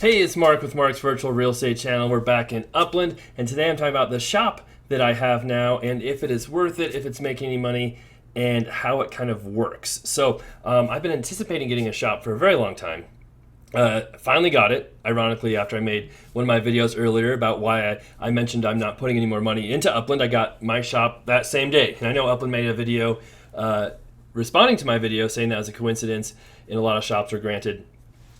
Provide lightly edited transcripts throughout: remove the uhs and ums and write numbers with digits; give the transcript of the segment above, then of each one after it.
Hey, it's Mark with Mark's Virtual Real Estate Channel. We're back in Upland, and today I'm talking about the shop that I have now and if it is worth it, if it's making any money, and how it kind of works. So I've been anticipating getting a shop for a very long time. Finally got it, ironically, after I made one of my videos earlier about why I mentioned I'm not putting any more money into Upland. I got my shop that same day. And I know Upland made a video responding to my video saying that was a coincidence and a lot of shops were granted,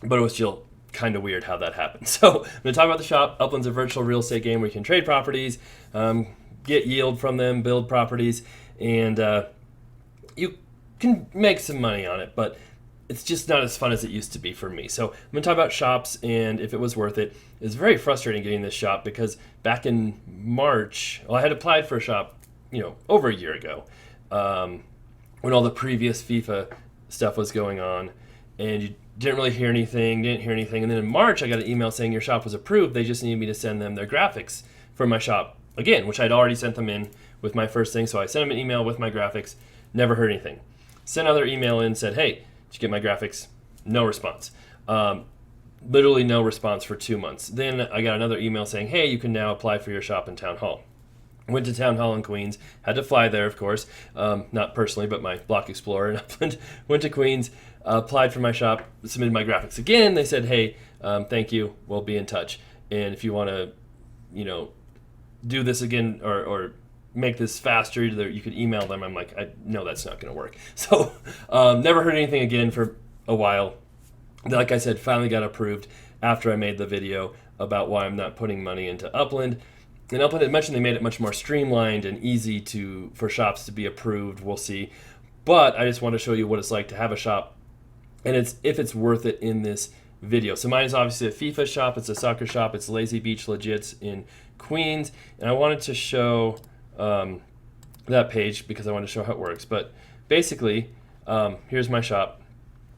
but it was still kind of weird how that happened. So I'm going to talk about the shop. Upland's a virtual real estate game where you can trade properties, get yield from them, build properties, and you can make some money on it, but it's just not as fun as it used to be for me. So I'm going to talk about shops and if it was worth it. It's very frustrating getting this shop because back in March, I had applied for a shop, over a year ago, when all the previous FIFA stuff was going on, and you didn't really hear anything, and then in March I got an email saying your shop was approved. They just needed me to send them their graphics for my shop again, which I'd already sent them in with my first thing. So I sent them an email with my graphics, never heard anything. Sent another email in, said, hey, did you get my graphics? No response. Literally no response for 2 months. Then I got another email saying, hey, you can now apply for your shop in Town Hall. Went to Town Hall in Queens, had to fly there, of course, not personally, but my Block Explorer in Upland. Went to Queens, applied for my shop, submitted my graphics again. They said, hey, thank you, we'll be in touch. And if you want to, do this again or make this faster, you could email them. I'm like, no, that's not going to work. So never heard anything again for a while. Like I said, finally got approved after I made the video about why I'm not putting money into Upland. And Upland had mentioned they made it much more streamlined and easy for shops to be approved. We'll see. But I just want to show you what it's like to have a shop and if it's worth it in this video. So mine is obviously a FIFA shop. It's a soccer shop. It's Lazy Beach Legits in Queens. And I wanted to show that page because I wanted to show how it works. But basically, here's my shop.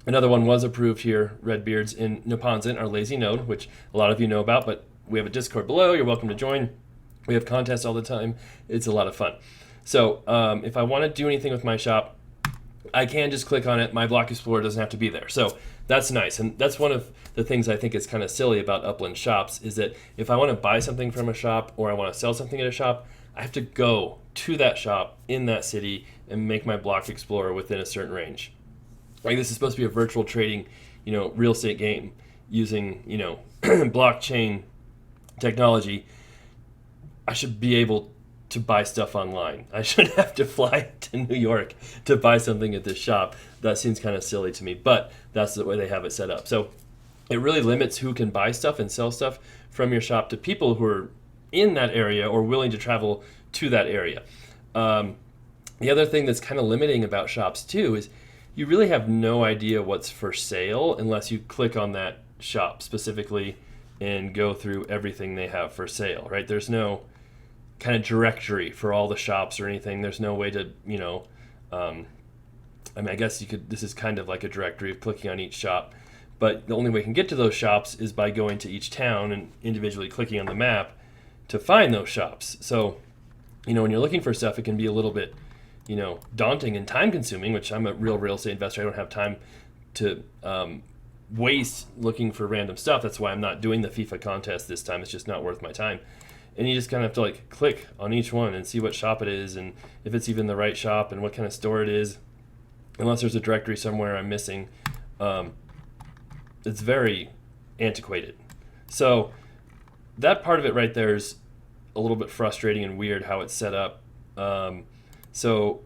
Another one was approved here, Redbeards in Neponset, our lazy node, which a lot of you know about, but we have a Discord below. You're welcome to join. We have contests all the time. It's a lot of fun. So if I want to do anything with my shop, I can just click on it. My Block Explorer doesn't have to be there. So that's nice. And that's one of the things I think is kind of silly about Upland shops is that if I want to buy something from a shop or I want to sell something at a shop, I have to go to that shop in that city and make my Block Explorer within a certain range. Like this is supposed to be a virtual trading, real estate game using, blockchain technology. I should be able to buy stuff online. I shouldn't have to fly to New York to buy something at this shop. That seems kind of silly to me, but that's the way they have it set up. So it really limits who can buy stuff and sell stuff from your shop to people who are in that area or willing to travel to that area. The other thing that's kind of limiting about shops too is you really have no idea what's for sale unless you click on that shop specifically and go through everything they have for sale, right? There's no kind of directory for all the shops or anything. There's no way to, I guess this is kind of like a directory of clicking on each shop, but the only way you can get to those shops is by going to each town and individually clicking on the map to find those shops. So, when you're looking for stuff, it can be a little bit, daunting and time consuming, which I'm a real estate investor. I don't have time to waste looking for random stuff. That's why I'm not doing the FIFA contest this time. It's just not worth my time. And you just kind of have to click on each one and see what shop it is and if it's even the right shop and what kind of store it is. Unless there's a directory somewhere I'm missing, it's very antiquated. So that part of it right there is a little bit frustrating and weird how it's set up. So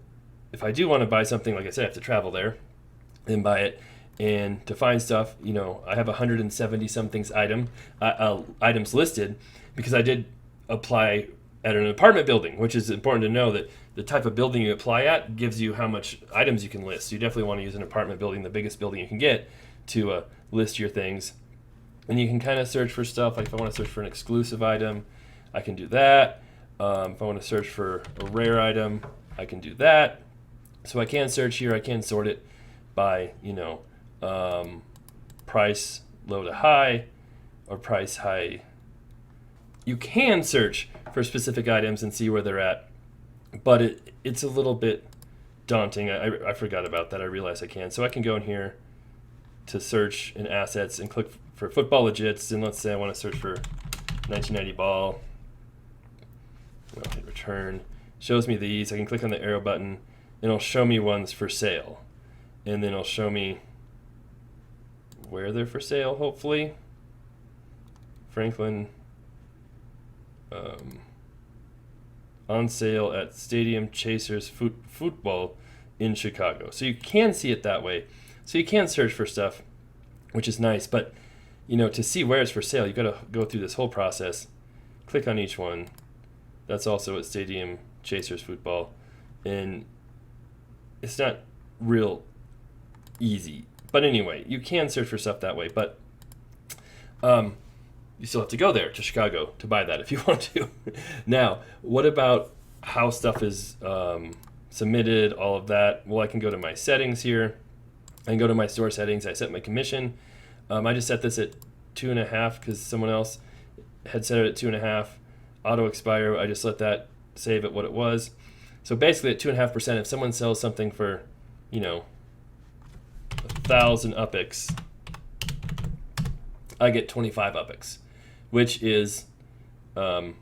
if I do want to buy something, like I said, I have to travel there and buy it. And to find stuff, I have 170 somethings items listed because I did apply at an apartment building, which is important to know that the type of building you apply at gives you how much items you can list. So you definitely want to use an apartment building, the biggest building you can get, to list your things. And you can kind of search for stuff. Like if I want to search for an exclusive item, I can do that. If I want to search for a rare item, I can do that. So I can search here. I can sort it by, price low to high or price high. You can search for specific items and see where they're at, but it's a little bit daunting. I forgot about that. I realized I can. So I can go in here to search in assets and click for football legits, and let's say I want to search for 1990 ball. I'll hit return. Shows me these. I can click on the arrow button, and it'll show me ones for sale. And then it'll show me where they're for sale, hopefully. Franklin, on sale at Stadium Chasers Football in Chicago. So you can see it that way. So you can search for stuff, which is nice. But, to see where it's for sale, you've got to go through this whole process. Click on each one. That's also at Stadium Chasers Football. And it's not real easy. But anyway, you can search for stuff that way. But you still have to go there to Chicago to buy that if you want to. Now, what about how stuff is submitted, all of that? Well, I can go to my settings here. I can go to my store settings. I set my commission. I just set this at 2.5 because someone else had set it at 2.5. Auto expire, I just let that save at what it was. So basically at 2.5%, if someone sells something for, 1,000 UPIX, I get 25 UPIX, which is 2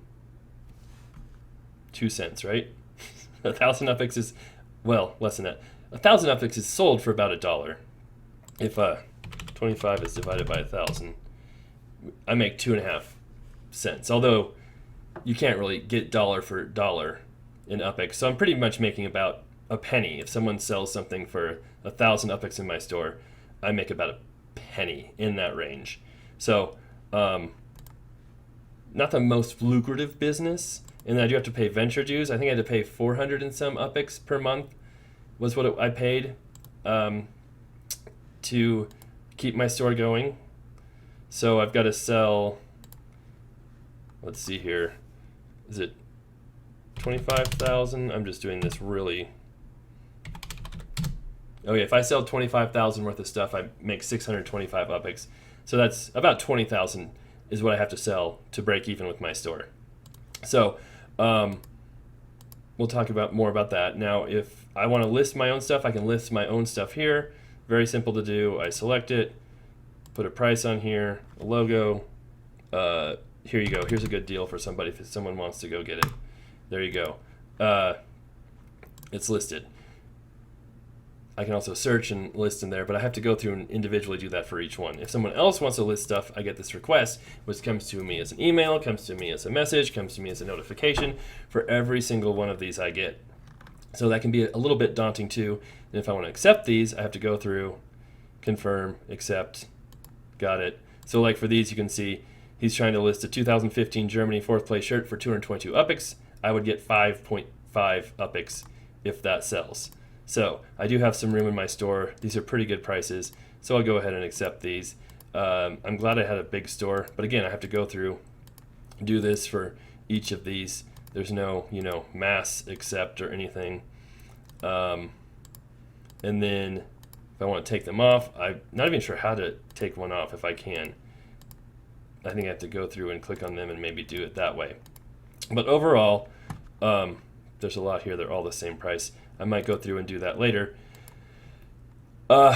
cents, right? 1,000 UPIX is, less than that. 1,000 UPIX is sold for about $1. If 25 is divided by 1,000, I make 2.5 cents. Although you can't really get dollar for dollar in UPIX, so I'm pretty much making about a penny. If someone sells something for 1,000 UPIX in my store, I make about a penny in that range. So, not the most lucrative business, and then I do have to pay venture dues. I think I had to pay 400 and some UPIX per month was what I paid to keep my store going. So I've got to sell, let's see here, is it 25,000? I'm just doing this really. Oh yeah, if I sell 25,000 worth of stuff, I make 625 UPIX. So that's about 20,000 is what I have to sell to break even with my store. So we'll talk about more about that. Now, if I want to list my own stuff, I can list my own stuff here. Very simple to do. I select it, put a price on here, a logo. Here you go. Here's a good deal for somebody if someone wants to go get it. There you go. It's listed. I can also search and list in there, but I have to go through and individually do that for each one. If someone else wants to list stuff, I get this request, which comes to me as an email, comes to me as a message, comes to me as a notification for every single one of these I get. So that can be a little bit daunting too. And if I want to accept these, I have to go through, confirm, accept, got it. So like for these, you can see he's trying to list a 2015 Germany 4th place shirt for 222 UPIX. I would get 5.5 UPIX if that sells. So I do have some room in my store. These are pretty good prices, so I'll go ahead and accept these. I'm glad I had a big store, but again, I have to go through, do this for each of these. There's no, mass accept or anything. And then if I want to take them off, I'm not even sure how to take one off if I can. I think I have to go through and click on them and maybe do it that way. But overall, there's a lot here. They're all the same price. I might go through and do that later. For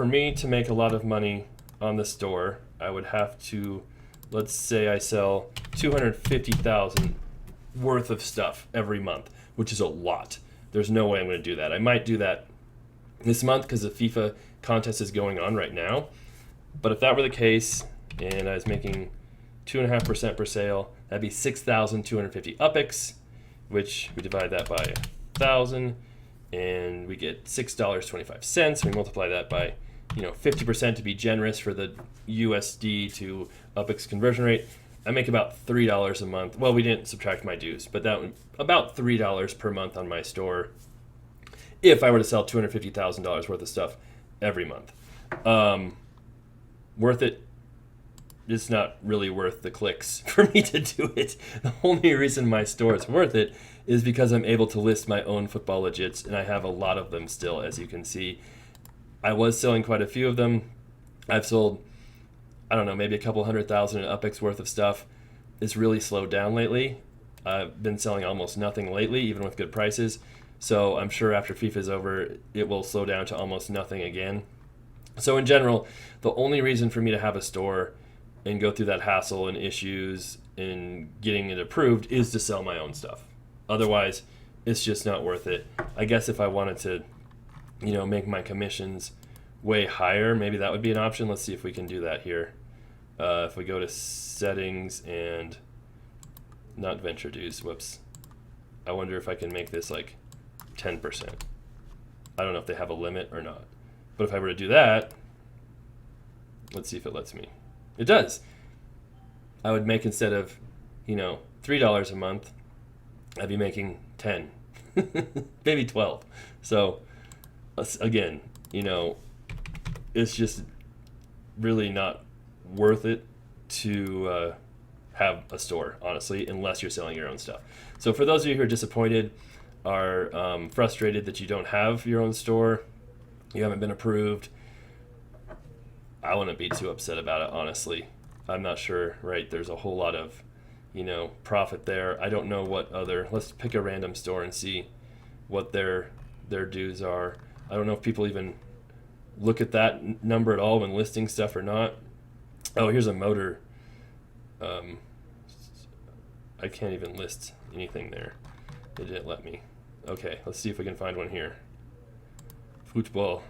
me to make a lot of money on the store, I would have to, let's say I sell 250,000 worth of stuff every month, which is a lot. There's no way I'm going to do that. I might do that this month because the FIFA contest is going on right now. But if that were the case, and I was making 2.5% per sale, that'd be 6,250 UPIX, which we divide that by 1,000, and we get $6.25. We multiply that by 50% to be generous for the USD to UPIX conversion rate. I make about $3 a month. Well, we didn't subtract my dues, but that would about $3 per month on my store if I were to sell $250,000 worth of stuff every month. Worth it? It's not really worth the clicks for me to do it. The only reason my store is worth it is because I'm able to list my own football legits, and I have a lot of them still, as you can see. I was selling quite a few of them. I've sold, maybe a couple 100,000 in UPIX worth of stuff. It's really slowed down lately. I've been selling almost nothing lately, even with good prices. So I'm sure after FIFA is over, it will slow down to almost nothing again. So in general, the only reason for me to have a store and go through that hassle and issues and getting it approved is to sell my own stuff. Otherwise, it's just not worth it. I guess if I wanted to, make my commissions way higher, maybe that would be an option. Let's see if we can do that here. If we go to settings and not venture dues, whoops. I wonder if I can make this like 10%. I don't know if they have a limit or not. But if I were to do that, let's see if it lets me. It does. I would make, instead of, $3 a month, I'd be making 10, maybe 12. So again, it's just really not worth it to have a store, honestly, unless you're selling your own stuff. So for those of you who are disappointed, are frustrated that you don't have your own store, you haven't been approved, I wouldn't be too upset about it, honestly. I'm not sure, right? There's a whole lot of, profit there. I don't know what other, let's pick a random store and see what their dues are. I don't know if people even look at that number at all when listing stuff or not. Oh, here's a motor. I can't even list anything there. They didn't let me. Okay, let's see if we can find one here. Football.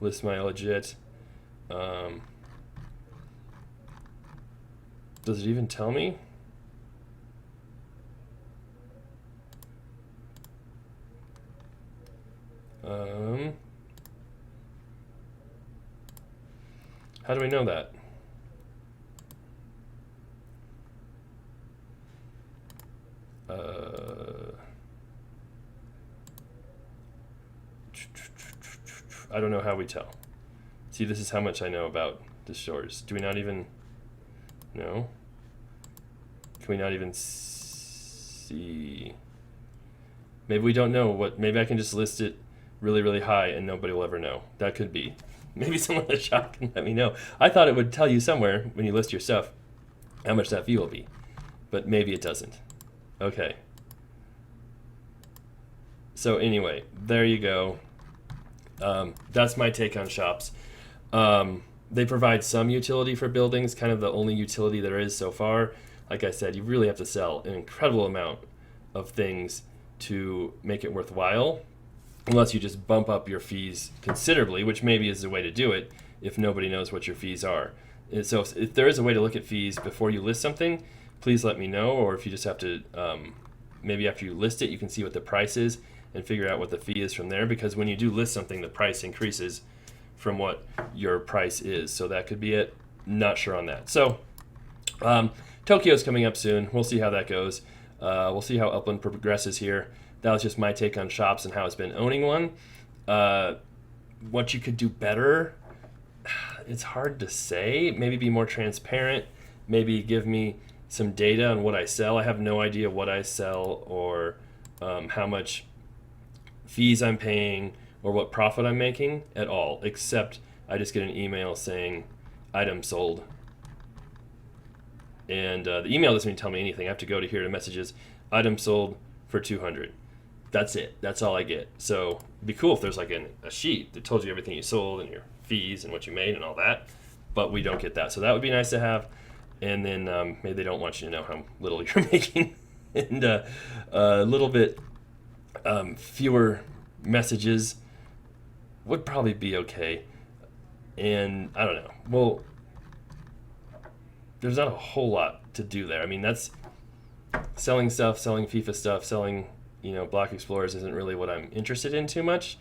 List my legit. Does it even tell me? How do we know that? I don't know how we tell. See, this is how much I know about the stores. Do we not even know? Can we not even see? Maybe we don't know what. Maybe I can just list it really, really high and nobody will ever know. That could be. Maybe someone in the shop can let me know. I thought it would tell you somewhere when you list your stuff how much that fee will be, but maybe it doesn't. Okay. So anyway, there you go. That's my take on shops. They provide some utility for buildings, kind of the only utility there is so far. Like I said, you really have to sell an incredible amount of things to make it worthwhile, unless you just bump up your fees considerably, which maybe is the way to do it if nobody knows what your fees are. And so if there is a way to look at fees before you list something, please let me know. Or if you just have to, maybe after you list it, you can see what the price is and figure out what the fee is from there. Because when you do list something, the price increases from what your price is. So that could be it. Not sure on that. So Tokyo's coming up soon. We'll see how that goes. We'll see how Upland progresses here. That was just my take on shops and how it's been owning one. What you could do better, it's hard to say. Maybe be more transparent. Maybe give me some data on what I sell. I have no idea what I sell or how much fees I'm paying or what profit I'm making at all, except I just get an email saying item sold. And the email doesn't even tell me anything. I have to go to here to messages, item sold for 200. That's it. That's all I get. So it'd be cool if there's like a sheet that told you everything you sold and your fees and what you made and all that. But we don't get that. So that would be nice to have. And then maybe they don't want you to know how little you're making. And a little bit fewer messages would probably be okay. And I don't know. Well, there's not a whole lot to do there. I mean, that's selling stuff, selling FIFA stuff, selling Block Explorers isn't really what I'm interested in too much,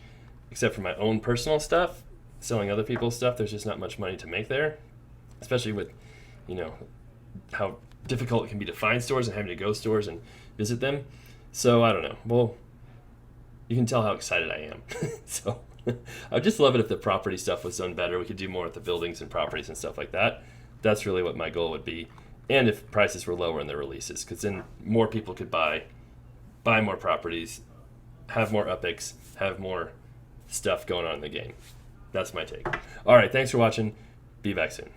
except for my own personal stuff. Selling other people's stuff, there's just not much money to make there, especially with, how difficult it can be to find stores and having to go stores and visit them. So I don't know. Well, you can tell how excited I am. So I'd just love it if the property stuff was done better. We could do more with the buildings and properties and stuff like that. That's really what my goal would be. And if prices were lower in the releases, because then more people could buy more properties, have more epics, have more stuff going on in the game. That's my take. All right, thanks for watching. Be back soon.